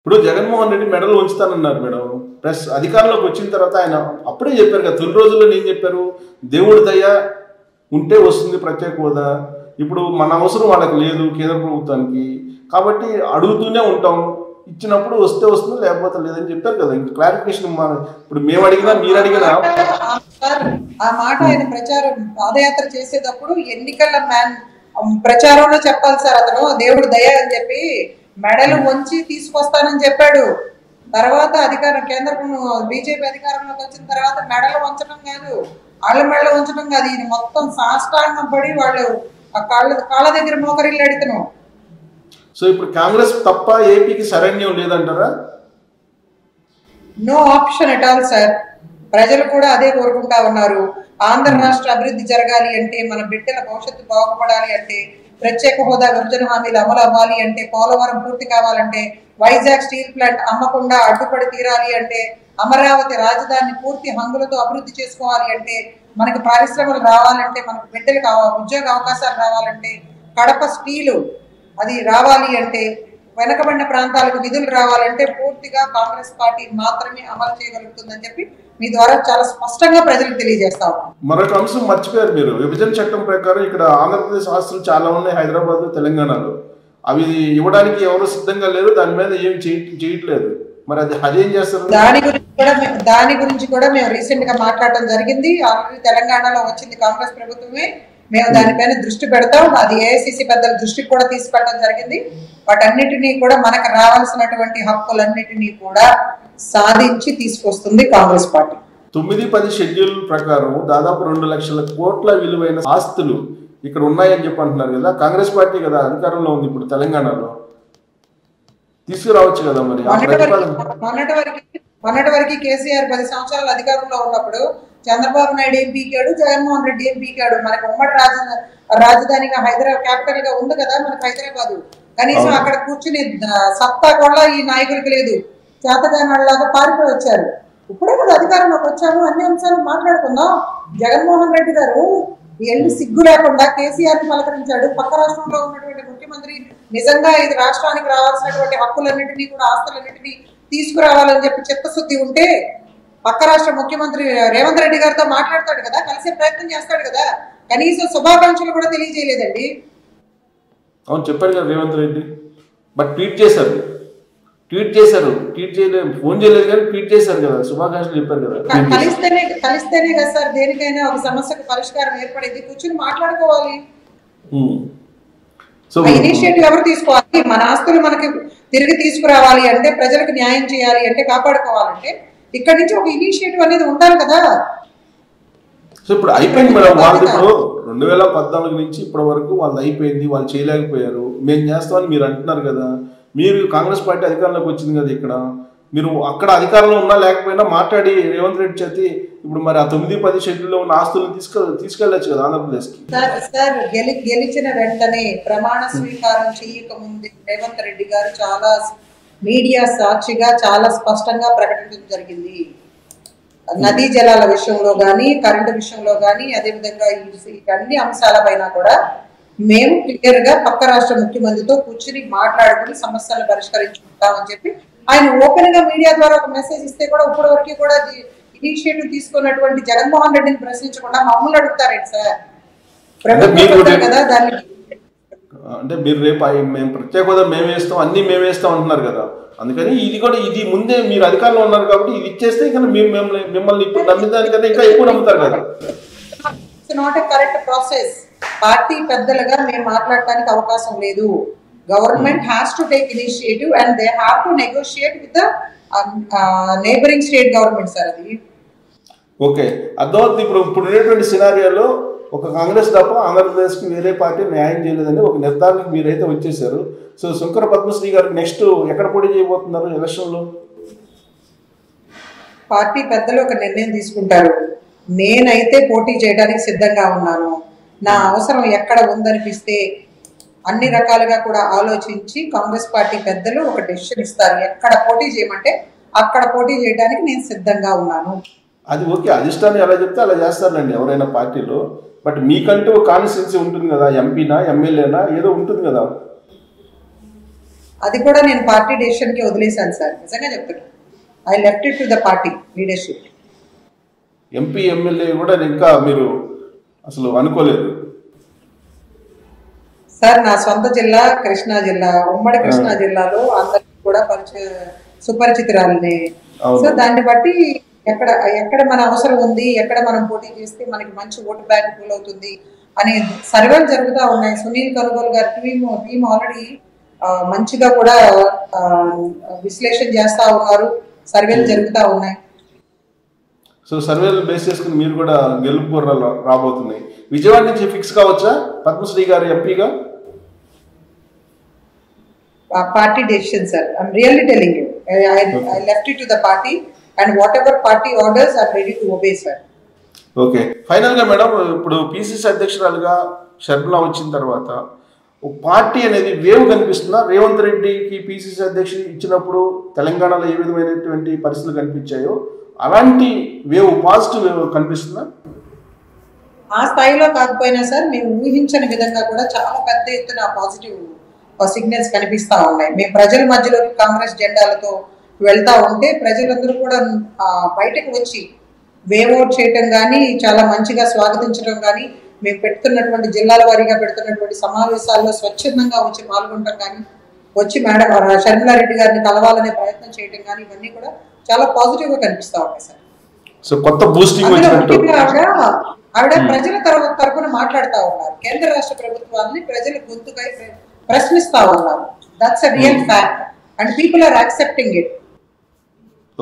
ఇప్పుడు జగన్మోహన్ రెడ్డి మెడలు ఉంచుతానన్నారు madam. Plus అధికారంలోకి వచ్చిన తర్వాత ఆయన అప్పుడే చెప్పారు కదా, తొలి రోజుల్లో ఏం చెప్పారు, దేవుడి దయ ఉంటే వస్తుంది ప్రత్యేక హోదా, ఇప్పుడు మన అవసరం వాళ్ళకి లేదు కేంద్ర ప్రభుత్వానికి, కాబట్టి అడుగుతూనే ఉంటాం, ఇచ్చినప్పుడు వస్తే వస్తుంది లేకపోతే లేదని చెప్పారు కదా. ఇంకా క్లారిఫికేషన్ ఇప్పుడు మేము అడిగినా మీరు అడిగినా ఆ మాట ఆయన ప్రచారం పాదయాత్ర చేసేటప్పుడు ఎన్నికల ప్రచారంలో చెప్పాలి సార్. అతను దేవుడు దయ అని చెప్పి మెడలు వంచి తీసుకొస్తానని చెప్పాడు. తర్వాత కేంద్రం బీజేపీ అధికారంలోకి వచ్చిన తర్వాత మెడలు వంచడం కాదు, వాళ్ళ మెడలు వంచడం కాదు, ఇది మొత్తం సాష్టాంగం పడి వాళ్ళు ఆ కాళ్ళ దగ్గర మోకరిల్లు అడుగుతున్నాం. సో ఇప్పుడు కాంగ్రెస్ తప్ప ఏపీకి శరణ్యం లేదంటారా? No option at all sir. ప్రజలు కూడా అదే కోరుకుంటా ఉన్నారు. ఆంధ్ర రాష్ట్ర అభివృద్ధి జరగాలి అంటే, మన బిడ్డల భవిష్యత్తు బాగుపడాలి అంటే, ప్రత్యేక హోదా విభజన హామీలు అమలు అవ్వాలి అంటే, పోలవరం పూర్తి కావాలంటే, వైజాగ్ స్టీల్ ప్లాంట్ అమ్మకుండా అడ్డుపడి తీరాలి అంటే, అమరావతి రాజధాని పూర్తి హంగులతో అభివృద్ధి చేసుకోవాలి అంటే, మనకు పరిశ్రమలు రావాలంటే, మనకు బిడ్డలకు ఉద్యోగ అవకాశాలు రావాలంటే, కడప స్టీలు అది రావాలి అంటే, వెనకబడిన ప్రాంతాలకు నిధులు రావాలంటే పూర్తిగా కాంగ్రెస్ పార్టీ మాత్రమే అమలు చేయగలుగుతుందని చెప్పి మీ ద్వారా చాలా స్పష్టంగా ప్రజలకు తెలియజేస్తా ఉన్నాం. మరొక అంశం మర్చిపోయారు మీరు. విభజన చట్టం ప్రకారం ఇక్కడ ఆంధ్రప్రదేశ్ ఆస్తులు చాలా ఉన్నాయి హైదరాబాద్ తెలంగాణలో, అవి ఇవ్వడానికి ఎవరు సిద్ధంగా లేరు, దాని మీద ఏం చేయట్లేదు. మరి అదేం చేస్తారు? దాని గురించి కూడా మేము రీసెంట్ గా మాట్లాడటం జరిగింది. ఆల్రెడీ తెలంగాణలో వచ్చింది కాంగ్రెస్ ప్రభుత్వమే, మేము దానిపైన దృష్టి పెడతాం. అది ఏఐసిసి పెద్దల దృష్టికి కూడా తీసుకెళ్ళడం జరిగింది. వాటన్నిటినీ కూడా మనకు రావాల్సినటువంటి హక్కులన్నిటినీ కూడా సాధించి తీసుకొస్తుంది కాంగ్రెస్ పార్టీ. 9-10 షెడ్యూల్ ప్రకారం దాదాపు 2 లక్షల కోట్ల విలువైన ఆస్తులు ఇక్కడ ఉన్నాయని చెప్పి అంటున్నారు కదా. కాంగ్రెస్ పార్టీ కదా అధికారంలో ఉంది ఇప్పుడు తెలంగాణలో, తీసుకురావచ్చు కదా. మరి మొన్నటి వరకు కేసీఆర్ 10 సంవత్సరాలు అధికారంలో ఉన్నప్పుడు చంద్రబాబు నాయుడు ఏం పీకాడు, జగన్మోహన్ రెడ్డి ఏం పీకాడు. మనకు ఉమ్మడి రాజధానిగా హైదరాబాద్ క్యాపిటల్ గా ఉంది కదా మనకు హైదరాబాద్. కనీసం అక్కడ కూర్చుని సత్తా కూడా ఈ నాయకుడికి లేదు. చేతగానాళ్ళలాగా పారిపోయి వచ్చారు. ఇప్పుడే కదా అధికారంలోకి వచ్చాము, అన్ని అంశాలు మాట్లాడుకుందాం. జగన్మోహన్ రెడ్డి గారు ఎల్లు సిగ్గు లేకుండా కేసీఆర్ ని పలకరించాడు. పక్క రాష్ట్రంలో ఉన్నటువంటి ముఖ్యమంత్రి నిజంగా ఇది రాష్ట్రానికి రావాల్సినటువంటి హక్కులన్నింటినీ కూడా ఆస్తులన్నింటినీ తీసుకురావాలని చెప్పి చిత్తశుద్ధి ఉంటే పక్క రాష్ట్ర ముఖ్యమంత్రి రేవంత్ రెడ్డి గారితో మాట్లాడతాడు కదా, కలిసే ప్రయత్నం చేస్తాడు కదా. కనీసం శుభాకాంక్షలు కూడా తెలియజేయలేదండి. అవును చెప్పాడు కదా రేవంత్ రెడ్డి, బట్ ట్వీట్ చేయలేదు, ఫోన్ చేయలేదు కానీ ట్వీట్ చేశారు కదా, శుభాకాంక్షలు చెప్పారు కదా. కలిస్తేనే కదా సార్ దేనికైనా ఒక సమస్యకు పరిష్కారం ఏర్పడేది. కూర్చుని మాట్లాడుకోవాలి. ఇనిషియేటివ్ ఎవరు తీసుకోవాలి? మన ఆస్తులు మనకి తిరిగి తీసుకురావాలి అంటే, ప్రజలకు న్యాయం చేయాలి అంటే, కాపాడుకోవాలంటే ఇక్కడ నుంచి ఒక ఇనిషియేటివ్ అనేది ఉండాలి కదా. సో ఇప్పుడు అయిపోయింది మేడం, వాళ్ళు ఇప్పుడు 2014 నుంచి ఇప్పటి వరకు వాళ్ళు అయిపోయింది, వాళ్ళు చేయలేకపోయారు, మేము చేస్తామని మీరు అంటున్నారు కదా. మీరు కాంగ్రెస్ పార్టీ అధికారంలోకి వచ్చింది కదా, ఇక్కడ మీరు అక్కడ అధికారంలో ఉన్నా లేకపోయినా మాట్లాడి రేవంత్ రెడ్డి చేతి ఇప్పుడు మరి ఆ 9-10 షెడ్యూల్లో ఉన్న ఆస్తులను తీసుకెళ్ళచ్చు కదా ఆంధ్రప్రదేశ్కి. సార్ గెలిచిన వెంటనే ప్రమాణ స్వీకారం చేయక ముందే రేవంత్ రెడ్డి గారు చాలా మీడియా సాక్షిగా చాలా స్పష్టంగా ప్రకటించడం జరిగింది. నదీ జలాల విషయంలో కానీ, కరెంటు విషయంలో కానీ, అదేవిధంగా ఈ అన్ని అంశాలపైన కూడా మేము క్లియర్ గా పక్క రాష్ట్ర ముఖ్యమంత్రితో కూర్చుని మాట్లాడుకుని సమస్యలను పరిష్కరించుకుంటామని చెప్పి ఆయన ఓపెన్ గా మీడియా ద్వారా ఒక మెసేజ్ ఇస్తే కూడా ఇప్పటి వరకు కూడా ఇనిషియేటివ్ తీసుకున్నటువంటి జగన్మోహన్ రెడ్డిని ప్రశ్నించకుండా మమ్మల్ని అడుగుతారేంటి సార్? ప్రభుత్వం కదా దాన్ని. అంటే మీరు రేపు మేము ప్రత్యేక హోదా మేము వేస్తాం, అన్ని మేము వేస్తాం అంటున్నారు కదా, అందుకని ఇది ముందే మీరు అధికారంలో ఉన్నారు కాబట్టి ఇది ఇచ్చేస్తే ఇంకా మిమ్మల్ని ఇప్పుడు నమ్మిదానికన్నా ఇంకా ఎక్కువ నమ్ముతారు కదా. It's not a correct process. Party పెద్దలుగా మేము మాట్లాడటానికి అవకాశం లేదు. Government has to take initiative and they have to negotiate with the neighbouring state government sir. అది ఓకే అర్థమవుతుంది. ఇప్పుడు ఉన్నటువంటి సినారియాలో ఒక కాంగ్రెస్ తప్ప ఆంధ్రప్రదేశ్కి వేరే పార్టీ న్యాయం చేయలేదని ఒక నిర్ధారణకు మీరైతే వచ్చేసారు. సో శంకర పద్మశ్రీ గారు నెక్స్ట్ ఎక్కడ పోటీ చేయబోతున్నారు ఎలక్షన్లో? పార్టీ పెద్దలు ఒక నిర్ణయం తీసుకుంటారు. నేనైతే పోటీ చేయడానికి సిద్ధంగా ఉన్నాను. నా అవసరం ఎక్కడ ఉందనిపిస్తే అన్ని రకాలుగా కూడా ఆలోచించి కాంగ్రెస్ పార్టీ పెద్దలు ఒక డెసిషన్ ఇస్తారు. ఎక్కడ పోటీ చేయమంటే అక్కడ పోటీ చేయడానికి నేను సిద్ధంగా ఉన్నాను. అది ఓకే, అధిష్టానం ఎలా చెప్తే అలా చేస్తారండి ఎవరైనా పార్టీలో. బట్ మీకంటూ కాన్స్టిట్యున్సీ ఉంటుంది కదా, ఎంపీనా ఎమ్మెల్యేనా ఏదో ఉంటుంది కదా. అది కూడా నేను పార్టీ డెసిషన్ కి వదిలేశాను సార్, నిజంగా చెప్తున్నాను. I left it to the party leadership. MP MLA కూడా ఇంకా మీరు అసలు అనుకోలేదు సార్? నా సొంత జిల్లా కృష్ణా జిల్లా, ఉమ్మడి కృష్ణా జిల్లాలో అందరికీ కూడా సుపరిచితురాలని. సో దాన్ని బట్టి ఎక్కడ మన అవసరం ఉంది, ఎక్కడ మనం పోటీ చేస్తే మనకి మంచి ఓటు బ్యాంక్ ఫుల్ అవుతుంది అని సర్వేలు జరుగుతూ ఉన్నాయి. సునీల్ కనుగోలు గారి టీం ఆల్రెడీ మంచిగా కూడా విశ్లేషణ చేస్తా ఉన్నారు, సర్వేలు జరుగుతూ ఉన్నాయి. సో సర్వేలు బేస్ చేసుకుని మీరు కూడా గెలుపు గుర్రాలు రాబోతున్నాయి. విజయవాడ నుంచి ఫిక్స్ కావచ్చా పద్మశ్రీ గారు ఎంపీగా? Party decision sir, I'm really telling you. I left it to the party and whatever party orders I'm ready to obey, sir. Okay, final గా మేడం, ఇప్పుడు పిసిసి అధ్యక్షురాలుగా షర్మిల వచ్చిన తర్వాత పార్టీ అనేది వేవ్ కనిపిస్తుందా? రేవంత్ రెడ్డికి పిసిసి అధ్యక్షుడు ఇచ్చినప్పుడు తెలంగాణలో ఏ విధమైనటువంటి పరిస్థితులు కనిపించాయో అలాంటి వేవ్, పాజిటివ్ వేవ్ కనిపిస్తుందా? ఆ స్థాయిలో కాకపోయినా సార్, మేము ఊహించని విధంగా కూడా చాలా పెద్ద ఎత్తున పాజిటివ్ సిగ్నల్స్ కనిపిస్తా ఉన్నాయి. మేము ప్రజల మధ్యలోకి కాంగ్రెస్ జెండాలతో వెళ్తా ఉంటే ప్రజలందరూ కూడా బయటకు వచ్చి వేవ్ అవుట్ చేయటం కానీ, చాలా మంచిగా స్వాగతించడం కానీ, మేము పెడుతున్నటువంటి జిల్లాల వారీగా పెడుతున్నటువంటి సమావేశాల్లో స్వచ్ఛందంగా వచ్చి పాల్గొనడం కానీ, వచ్చి మేడం షర్మిలారెడ్డి గారిని కలవాలనే ప్రయత్నం చేయడం కానీ, ఇవన్నీ కూడా చాలా పాజిటివ్ గా కనిపిస్తా ఉంటాయి సార్. సో కొత్త బూస్టింగ్ ఆవిడ ప్రజల తరపున మాట్లాడుతూ ఉన్నారు. కేంద్ర రాష్ట్ర ప్రభుత్వాన్ని ప్రజల గొంతుకై ప్రశ్నిస్తా ఉన్నారు. That's a real fact and people are accepting it.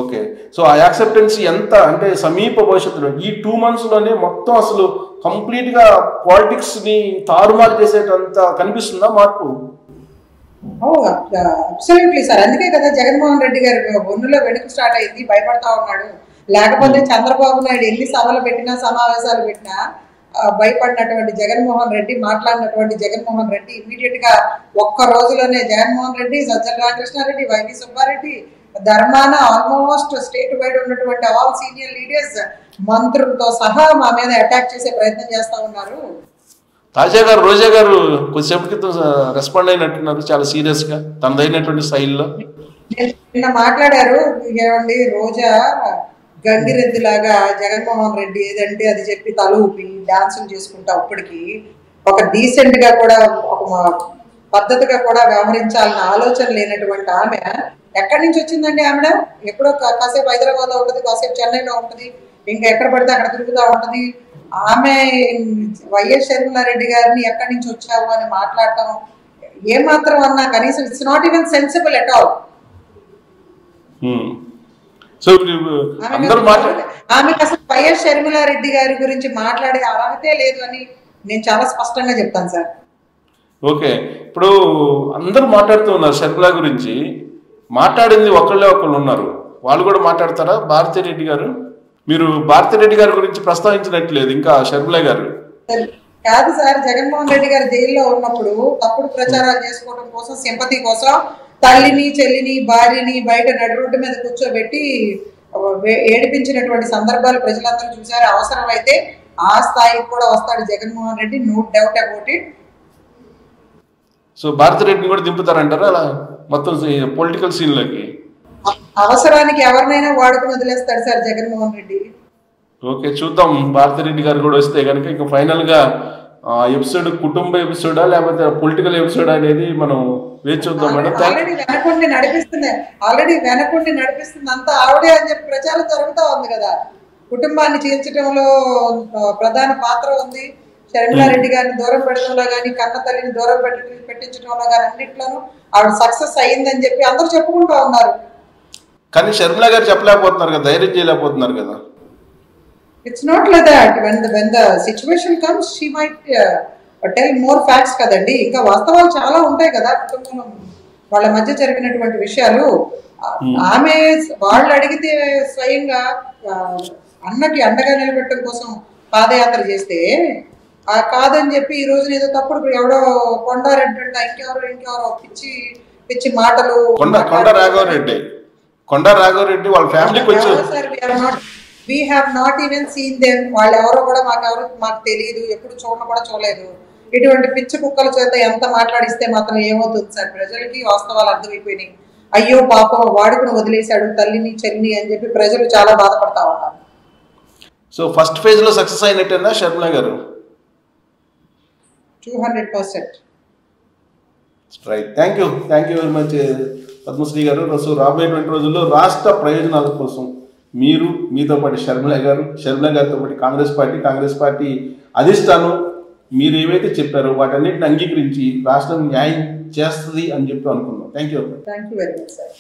Okay, so ఆ యాక్సెప్టెన్సీ ఎంత అంటే సమీప భవిష్యత్తులో ఈ 2 months లోనే మొత్తం అసలు కంప్లీట్ గా పాలిటిక్స్ ని తారుమారు చేసేటంత కనిపిస్తుందా మార్పు? Absolutely sir. అందుకే కదా జగన్మోహన్ రెడ్డి గారు ఒన్నులో వెనుక స్టార్ట్ అయింది, భయపడతా ఉన్నాడు. లేకపోతే చంద్రబాబు నాయుడు ఎన్ని సభలు పెట్టినా, సమావేశాలు పెట్టినా భయపడినటువంటి జగన్మోహన్ రెడ్డి, మాట్లాడినటువంటి జగన్మోహన్ రెడ్డి ఇమీడియట్ గా ఒక్క రోజులోనే Jaganmohan Reddy, Sajjala Ramakrishna Reddy, Y V Subba Reddy, Dharmana almost state wide ఉన్నటువంటి ఆల్ సీనియర్ లీడర్స్, మంత్రులతో సహా మా మీద అటాక్ చేసే ప్రయత్నం చేస్తా ఉన్నారు. తాజా గారు, రోజా గారు కొద్దిసేపటి క్రితం రెస్పాండ్ అయినట్టున్నారు చాలా సీరియస్ గా తనదైనటువంటి స్టైల్లో. నిన్న మాట్లాడారు, ఏమండి రోజా గంగిరెద్దు లాగా జగన్మోహన్ రెడ్డి ఏదంటే అది చెప్పి తల ఊపి డాన్సులు చేసుకుంటా ఇప్పటికి ఒక డీసెంట్ గా కూడా, ఒక పద్ధతిగా కూడా వ్యవహరించాలన్న ఆలోచన లేనటువంటి ఆమె ఎక్కడి నుంచి వచ్చిందండి? ఆమె ఎప్పుడో కాసేపు హైదరాబాద్ లో ఉంటుంది, కాసేపు చెన్నైలో ఉంటుంది, ఇంకా ఎక్కడ పడితే అక్కడ తిరుగుతూ ఉంటుంది. ఆమె వైఎస్ షర్మిలారెడ్డి గారిని ఎక్కడి నుంచి వచ్చావు అని మాట్లాడటం ఏమాత్రం అన్నా కనీసం it's not even sensible at all. ఆమెకు అసలు వైఎస్ షర్మిలారెడ్డి గారి గురించి మాట్లాడే అర్హతే లేదు అని నేను చాలా స్పష్టంగా చెప్తాను సార్. ఓకే, ఇప్పుడు అందరూ మాట్లాడుతూ ఉన్నారు షర్మిల గురించి. మాట్లాడింది ఒకళ్ళే ఒకళ్ళు ఉన్నారు, వాళ్ళు కూడా మాట్లాడతారా? భారతిరెడ్డి గారు, మీరు భారతిరెడ్డి గారి గురించి ప్రస్తావించినట్లేదు ఇంకా షర్మిల గారు. కాదు సార్, జగన్మోహన్ రెడ్డి గారు జైల్లో ఉన్నప్పుడు తప్పుడు ప్రచారాలు చేసుకోవడం కోసం, సింపతి కోసం తల్లిని, చెల్లిని, భార్యని బయట నడి రోడ్డు మీద కూర్చోబెట్టి ఏడిపించినటువంటి సందర్భాలు ప్రజలందరూ చూసారు. అవసరమైతే ఆ స్థాయికి కూడా వస్తాడు Jaganmohan Reddy, no doubt about it. So భారతిరెడ్డిని కూడా దింపుతారంటారా అలా మొత్తం పొలిటికల్ సీన్లోకి? అవసరానికి ఎవరినైనా వాడుకుని వదిలేస్తాడు సార్ జగన్మోహన్ రెడ్డి. ఓకే, చూద్దాం. భారతిరెడ్డి గారు కూడా వస్తే కనుక ఇంకా ఫైనల్ గా ఎపిసోడ్ కుటుంబ ఎపిసోడా లేకపోతే పొలిటికల్ ఎపిసోడ్ అనేది మనం వేచి చూద్దాం మేడం. ఆల్రెడీ వెనకుండి నడిపిస్తుంది అంతా ఆవిడే అని చెప్పి ప్రచారం జరుగుతూ ఉంది కదా. కుటుంబాన్ని చీల్చడంలో ప్రధాన పాత్ర ఉంది. షర్మిలారెడ్డి గారిని దూరం పెట్టడంలో కానీ, కన్న తల్లిని దూరం పెట్టించడంలో కానీ అన్నిట్లోనూ ఆవిడ సక్సెస్ అయ్యిందని చెప్పి అందరూ చెప్పుకుంటూ ఉన్నారు. కానీ షర్మిల గారు చెప్పలేకపోతున్నారు కదా, ధైర్యం చేయలేకపోతున్నారు కదా. It's not like that. when the situation comes she might tell more facts కదండి. ఇంకా వాస్తవాలు చాలా ఉంటాయి కదా కుటుంబంలో వాళ్ళ మధ్య జరిగినటువంటి విషయాలు. ఆమె వాళ్ళు అడిగితే స్వయంగా అన్నకి అండగా నిలబెట్టడం కోసం పాదయాత్ర చేస్తే కాదని చెప్పి ఈ రోజున ఏదో తప్పుడు ఎవడో కొండారెడ్డి అంట, ఇంకెవరో పిచ్చి మాటలు. కొండ రాఘవరెడ్డి వాళ్ళ ఫ్యామిలీకి వచ్చి we have not even seen them. వాళ్ళు ఎవరో కూడా మాకు తెలియదు, ఎప్పుడు చూడడం కూడా చూడలేదు. ఇటువంటి పిచ్చి కుక్కల చేత ఎంత మాట్లాడిస్తే మాత్రం ఏమవుతుంది సార్? ప్రజలకి వాస్తవాలు అర్థమైపోయినాయి. అయ్యో పాపం వాడుకుని వదిలేశాడు తల్లిని చెల్లిని అని చెప్పి ప్రజలు చాలా బాధపడతా ఉన్నారు. సో ఫస్ట్ ఫేజ్ లో సక్సెస్ అయినట్టేనా Sharmila garu? 200%. Right, thank you very much Padmashri garu. So రాబోయేటువంటి రోజుల్లో రాష్ట్ర ప్రయోజనాల కోసం మీరు, మీతో పాటు షర్మిల గారితో పాటు కాంగ్రెస్ పార్టీ అధిష్టానం మీరు ఏవైతే చెప్పారో వాటన్నిటిని అంగీకరించి రాష్ట్రం న్యాయం చేస్తుంది అని చెప్పి అనుకున్నాం. Thank you very much sir.